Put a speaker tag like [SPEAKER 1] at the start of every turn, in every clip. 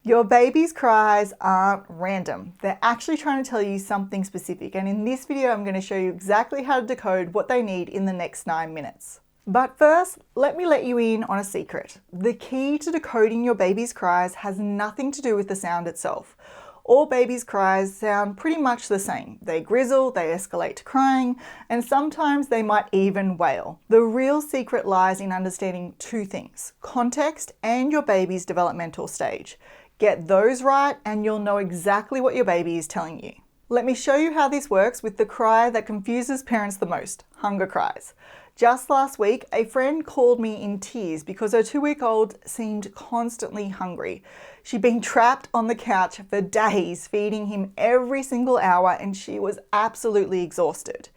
[SPEAKER 1] Your baby's cries aren't random. They're actually trying to tell you something specific, and in this video I'm going to show you exactly how to decode what they need in the next 9 minutes. But first, let me let you in on a secret. The key to decoding your baby's cries has nothing to do with the sound itself. All babies' cries sound pretty much the same. They grizzle, they escalate to crying, and sometimes they might even wail. The real secret lies in understanding two things: context and your baby's developmental stage. Get those right and you'll know exactly what your baby is telling you. Let me show you how this works with the cry that confuses parents the most: hunger cries. Just last week, a friend called me in tears because her 2-week-old seemed constantly hungry. She'd been trapped on the couch for days, feeding him every single hour, and she was absolutely exhausted.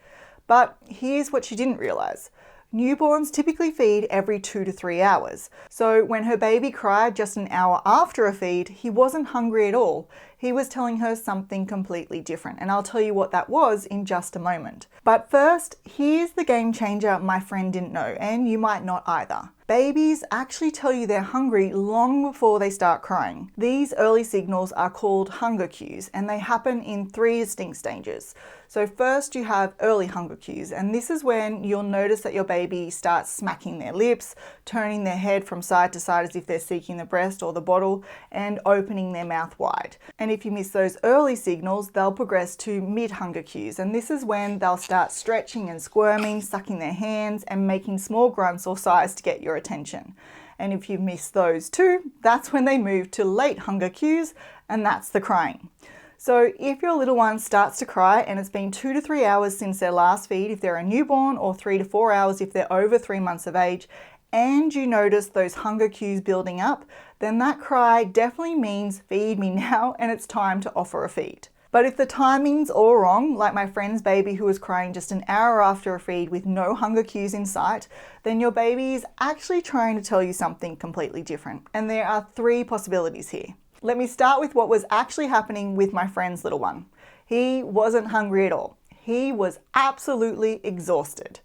[SPEAKER 1] But here's what she didn't realize. Newborns typically feed every 2 to 3 hours. So when her baby cried just an hour after a feed, he wasn't hungry at all. He was telling her something completely different, and I'll tell you what that was in just a moment. But first, here's the game changer my friend didn't know, and you might not either. Babies actually tell you they're hungry long before they start crying. These early signals are called hunger cues, and they happen in 3 distinct stages. So first you have early hunger cues, and this is when you'll notice that your baby starts smacking their lips, turning their head from side to side as if they're seeking the breast or the bottle, and opening their mouth wide. And if you miss those early signals, they'll progress to mid-hunger cues, and this is when they'll start stretching and squirming, sucking their hands, and making small grunts or sighs to get your attention. And if you miss those too, that's when they move to late hunger cues, and that's the crying. So if your little one starts to cry and it's been 2 to 3 hours since their last feed if they're a newborn, or 3 to 4 hours if they're over 3 months of age, and you notice those hunger cues building up, then that cry definitely means feed me now and it's time to offer a feed. But if the timing's all wrong, like my friend's baby who was crying just an hour after a feed with no hunger cues in sight, then your baby is actually trying to tell you something completely different. And there are 3 possibilities here. Let me start with what was actually happening with my friend's little one. He wasn't hungry at all. He was absolutely exhausted.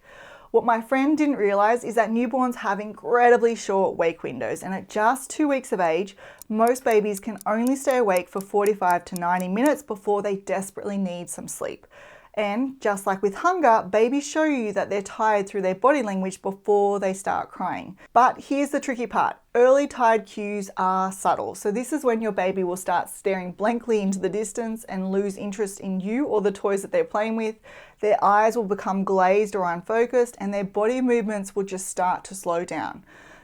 [SPEAKER 1] What my friend didn't realize is that newborns have incredibly short wake windows, and at just 2 weeks of age, most babies can only stay awake for 45 to 90 minutes before they desperately need some sleep. And just like with hunger, babies show you that they're tired through their body language before they start crying. But here's the tricky part. Early tired cues are subtle. So this is when your baby will start staring blankly into the distance and lose interest in you or the toys that they're playing with. Their eyes will become glazed or unfocused, and their body movements will just start to slow down.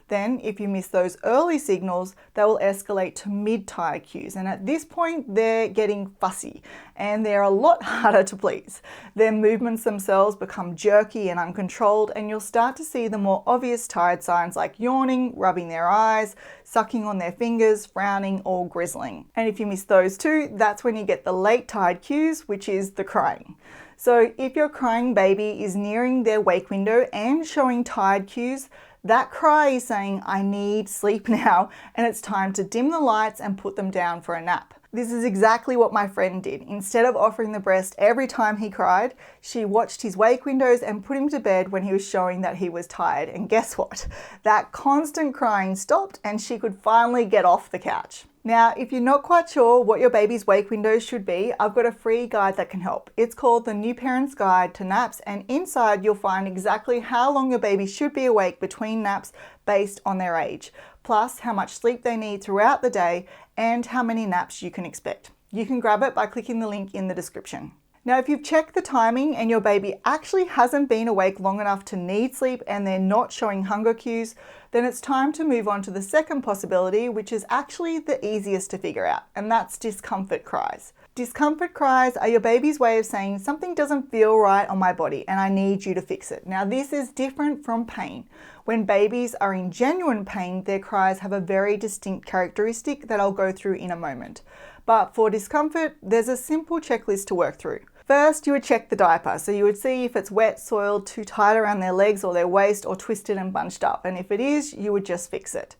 [SPEAKER 1] Then, if you miss those early signals, they will escalate to mid-tired cues, and at this point they're getting fussy and they're a lot harder to please. Their movements themselves become jerky and uncontrolled, and you'll start to see the more obvious tired signs like yawning, rubbing their eyes, sucking on their fingers, frowning, or grizzling. And if you miss those too, that's when you get the late tired cues, which is the crying. So if your crying baby is nearing their wake window and showing tired cues, that cry is saying, I need sleep now, and it's time to dim the lights and put them down for a nap. This is exactly what my friend did. Instead of offering the breast every time he cried, she watched his wake windows and put him to bed when he was showing that he was tired. And guess what? That constant crying stopped and she could finally get off the couch. Now, if you're not quite sure what your baby's wake windows should be, I've got a free guide that can help. It's called the New Parent's Guide to Naps, and inside you'll find exactly how long your baby should be awake between naps based on their age, plus how much sleep they need throughout the day and how many naps you can expect. You can grab it by clicking the link in the description. Now, if you've checked the timing and your baby actually hasn't been awake long enough to need sleep and they're not showing hunger cues, then it's time to move on to the second possibility, which is actually the easiest to figure out, and that's discomfort cries. Discomfort cries are your baby's way of saying something doesn't feel right on my body and I need you to fix it. Now, this is different from pain. When babies are in genuine pain, their cries have a very distinct characteristic that I'll go through in a moment. But for discomfort, there's a simple checklist to work through. First, you would check the diaper. So you would see if it's wet, soiled, too tight around their legs or their waist, or twisted and bunched up. And if it is, you would just fix it.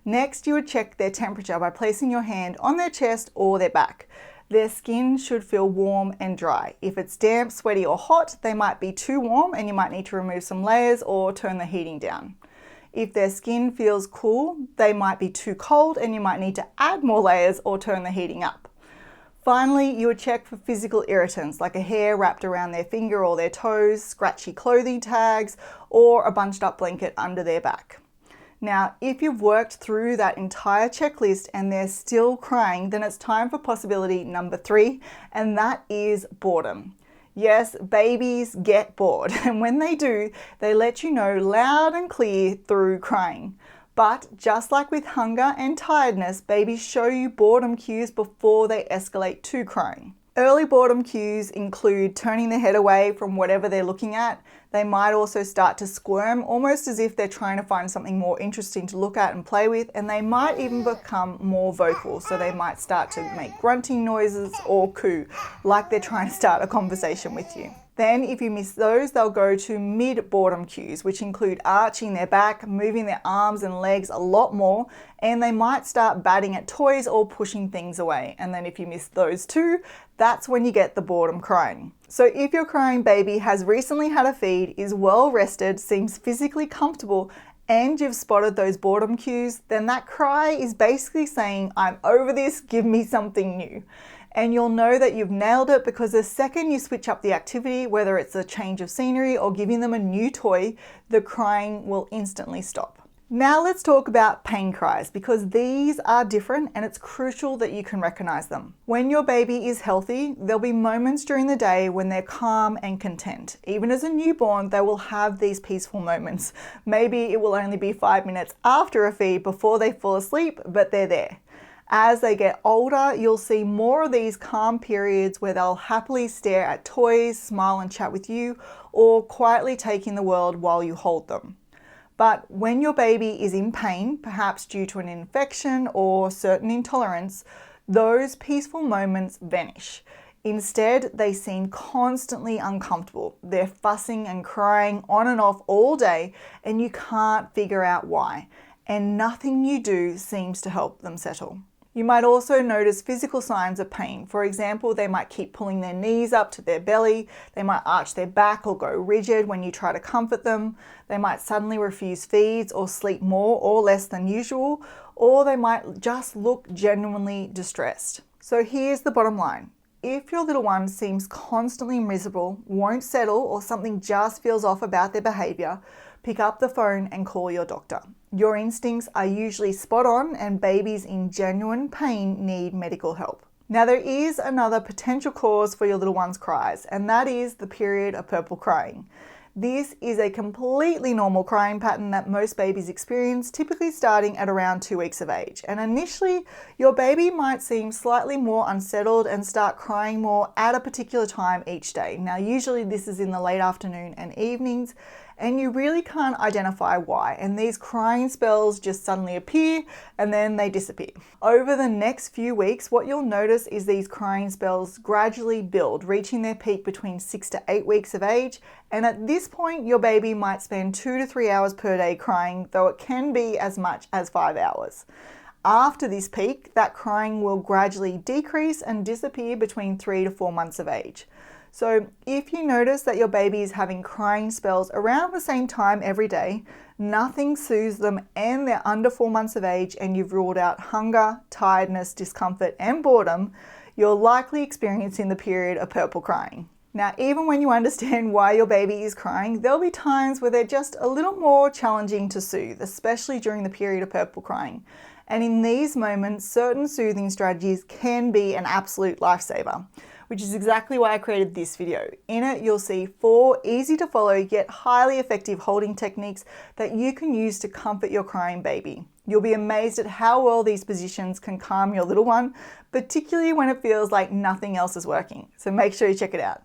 [SPEAKER 1] Next, you would check their temperature by placing your hand on their chest or their back. Their skin should feel warm and dry. If it's damp, sweaty, or hot, they might be too warm and you might need to remove some layers or turn the heating down. If their skin feels cool, they might be too cold and you might need to add more layers or turn the heating up. Finally, you would check for physical irritants like a hair wrapped around their finger or their toes, scratchy clothing tags, or a bunched up blanket under their back. Now, if you've worked through that entire checklist and they're still crying, then it's time for possibility number 3, and that is boredom. Yes, babies get bored, and when they do, they let you know loud and clear through crying. But just like with hunger and tiredness, babies show you boredom cues before they escalate to crying. Early boredom cues include turning their head away from whatever they're looking at. They might also start to squirm, almost as if they're trying to find something more interesting to look at and play with, and they might even become more vocal. So they might start to make grunting noises or coo, like they're trying to start a conversation with you. Then if you miss those, they'll go to mid-boredom cues, which include arching their back, moving their arms and legs a lot more, and they might start batting at toys or pushing things away. And then if you miss those two, that's when you get the boredom crying. So if your crying baby has recently had a feed, is well rested, seems physically comfortable, and you've spotted those boredom cues, then that cry is basically saying, I'm over this, give me something new. And you'll know that you've nailed it because the second you switch up the activity, whether it's a change of scenery or giving them a new toy, the crying will instantly stop. Now let's talk about pain cries, because these are different and it's crucial that you can recognize them. When your baby is healthy, there'll be moments during the day when they're calm and content. Even as a newborn, they will have these peaceful moments. Maybe it will only be 5 minutes after a feed before they fall asleep, but they're there. As they get older, you'll see more of these calm periods where they'll happily stare at toys, smile and chat with you, or quietly take in the world while you hold them. But when your baby is in pain, perhaps due to an infection or certain intolerance, those peaceful moments vanish. Instead, they seem constantly uncomfortable. They're fussing and crying on and off all day, and you can't figure out why. And nothing you do seems to help them settle. You might also notice physical signs of pain. For example, they might keep pulling their knees up to their belly, they might arch their back or go rigid when you try to comfort them, they might suddenly refuse feeds or sleep more or less than usual, or they might just look genuinely distressed. So here's the bottom line. If your little one seems constantly miserable, won't settle, or something just feels off about their behavior, pick up the phone and call your doctor. Your instincts are usually spot on, and babies in genuine pain need medical help. Now there is another potential cause for your little one's cries, and that is the period of purple crying. This is a completely normal crying pattern that most babies experience, typically starting at around 2 weeks of age. And initially, your baby might seem slightly more unsettled and start crying more at a particular time each day. Now, usually this is in the late afternoon and evenings, and you really can't identify why. And these crying spells just suddenly appear and then they disappear. Over the next few weeks, what you'll notice is these crying spells gradually build, reaching their peak between 6 to 8 weeks of age. And at this point, your baby might spend 2 to 3 hours per day crying, though it can be as much as 5 hours. After this peak, that crying will gradually decrease and disappear between 3 to 4 months of age. So if you notice that your baby is having crying spells around the same time every day, nothing soothes them, and they're under 4 months of age, and you've ruled out hunger, tiredness, discomfort, and boredom, you're likely experiencing the period of purple crying. Now, even when you understand why your baby is crying, there'll be times where they're just a little more challenging to soothe, especially during the period of purple crying. And in these moments, certain soothing strategies can be an absolute lifesaver, which is exactly why I created this video. In it, you'll see 4 easy to follow yet highly effective holding techniques that you can use to comfort your crying baby. You'll be amazed at how well these positions can calm your little one, particularly when it feels like nothing else is working. So make sure you check it out.